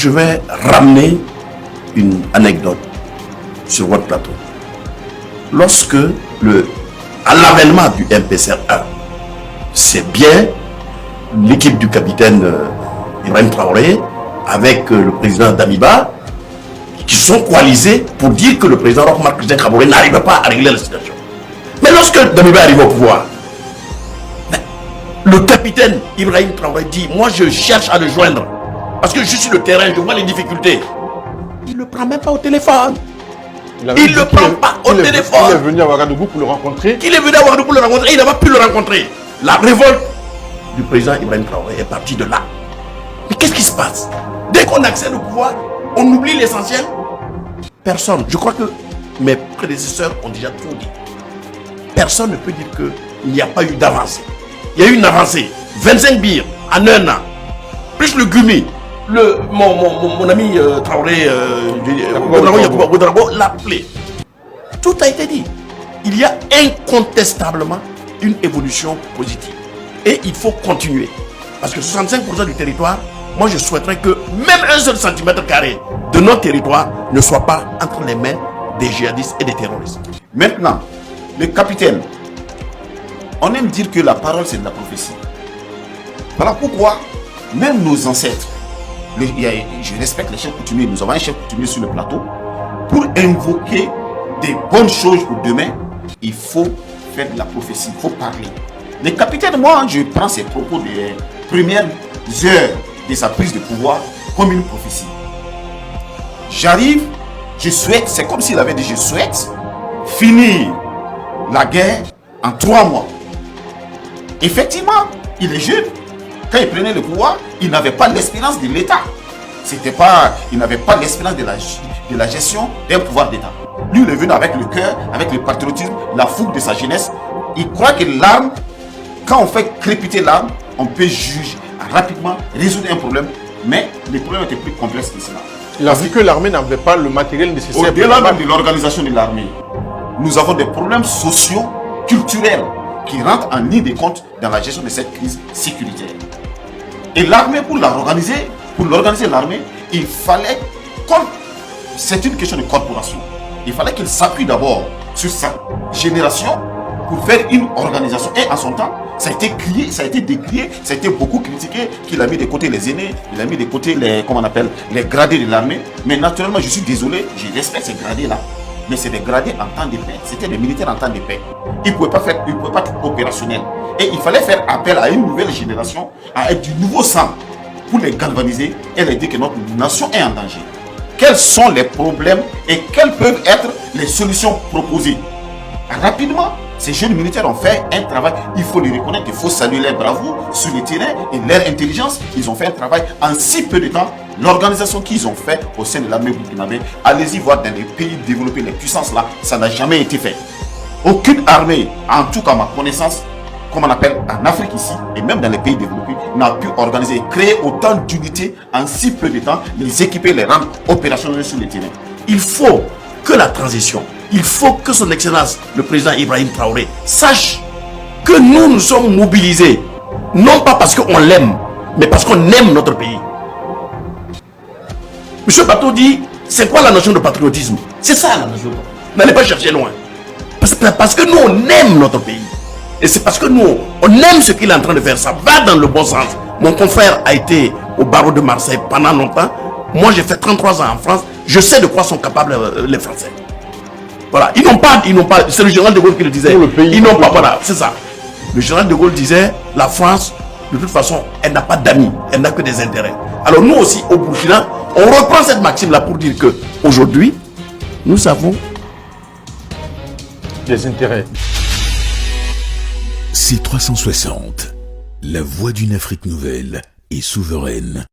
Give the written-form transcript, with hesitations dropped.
je vais ramener une anecdote sur votre plateau. Lorsque, à l'avènement du MPCR-1, c'est bien l'équipe du capitaine Ibrahim Traoré avec le président Damiba qui sont coalisés pour dire que le président Roch-Marc Christian Kaboré n'arrive pas à régler la situation. Mais lorsque Damiba arrive au pouvoir, le capitaine Ibrahim Traoré dit « Moi, je cherche à le joindre parce que je suis sur le terrain, je vois les difficultés. » Il ne le prend même pas au téléphone. Il ne le prend pas au téléphone. Il est venu à Ouagadougou pour le rencontrer. Il est venu à Ouagadougou pour le rencontrer et il n'a pas pu le rencontrer. La révolte du président Ibrahim Traoré est partie de là. Mais qu'est-ce qui se passe? Dès qu'on accède au pouvoir, on oublie l'essentiel. Personne, je crois que mes prédécesseurs ont déjà tout dit. Personne ne peut dire qu'il n'y a pas eu d'avancée. Il y a eu une avancée. 25 bires en un an. Plus le gumi. Mon ami Traoré, Ouedraogo l'a appelé. Tout a été dit. Il y a incontestablement une évolution positive. Et il faut continuer. Parce que 65% du territoire, moi je souhaiterais que même un seul centimètre carré de notre territoire ne soit pas entre les mains des djihadistes et des terroristes. Maintenant, le capitaine, on aime dire que la parole c'est de la prophétie. Voilà pourquoi même nos ancêtres, je respecte les chefs coutumiers, nous avons un chef coutumier sur le plateau, pour invoquer des bonnes choses pour demain, il faut faire de la prophétie, il faut parler. Le capitaine, moi, je prends ses propos des premières heures de sa prise de pouvoir comme une prophétie. J'arrive, je souhaite, c'est comme s'il avait dit, je souhaite finir la guerre en 3 mois. Effectivement, il est jeune. Quand il prenait le pouvoir, il n'avait pas l'espérance de l'État. Il n'avait pas l'espérance de la gestion d'un pouvoir d'État. Lui, il est venu avec le cœur, avec le patriotisme, la fougue de sa jeunesse. Il croit que l'arme, quand on fait crépiter l'arme, on peut juger rapidement, résoudre un problème. Mais les problèmes étaient plus complexes que cela. Il a vu que l'armée n'avait pas le matériel nécessaire. Au-delà même de l'organisation de l'armée, nous avons des problèmes sociaux, culturels, qui rentrent en ligne de compte dans la gestion de cette crise sécuritaire. Et l'armée, pour l'organiser l'armée, il fallait, comme c'est une question de corporation, il fallait qu'il s'appuie d'abord sur sa génération pour faire une organisation. Et en son temps, ça a été crié, ça a été décrié, ça a été beaucoup critiqué, qu'il a mis de côté les aînés, il a mis de côté les gradés de l'armée. Mais naturellement, je suis désolé, je respecte ces gradés-là. Mais c'est des gradés en temps de paix. C'était des militaires en temps de paix. Ils ne pouvaient pas être opérationnels. Et il fallait faire appel à une nouvelle génération, à être du nouveau sang, pour les galvaniser et leur dire que notre nation est en danger. Quels sont les problèmes et quelles peuvent être les solutions proposées? Rapidement, ces jeunes militaires ont fait un travail, il faut les reconnaître, il faut saluer leur bravoure sur le terrain et leur intelligence. Ils ont fait un travail en si peu de temps. L'organisation qu'ils ont fait au sein de l'armée burkinabé, allez-y voir dans les pays développés, les puissances là, ça n'a jamais été fait. Aucune armée, en tout cas à ma connaissance, comme on appelle en Afrique ici, et même dans les pays développés, n'a pu organiser et créer autant d'unités en si peu de temps, les équiper, les rendre opérationnels sur le terrain. Il faut que la transition, il faut que son excellence, le président Ibrahim Traoré, sache que nous sommes mobilisés, non pas parce qu'on l'aime, mais parce qu'on aime notre pays. Monsieur Bateau dit, c'est quoi la notion de patriotisme? C'est ça la notion. N'allez pas chercher loin. Parce que nous, on aime notre pays. Et c'est parce que nous, on aime ce qu'il est en train de faire. Ça va dans le bon sens. Mon confrère a été au barreau de Marseille pendant longtemps. Moi, j'ai fait 33 ans en France. Je sais de quoi sont capables les Français. Voilà. Ils n'ont pas, c'est le général de Gaulle qui le disait. Le pays, ils n'ont pas, voilà, c'est ça. Le général de Gaulle disait, la France, de toute façon, elle n'a pas d'amis. Elle n'a que des intérêts. Alors nous aussi, au Burkina, on reprend cette maxime-là pour dire que aujourd'hui, nous avons des intérêts. C360, la voix d'une Afrique nouvelle et souveraine.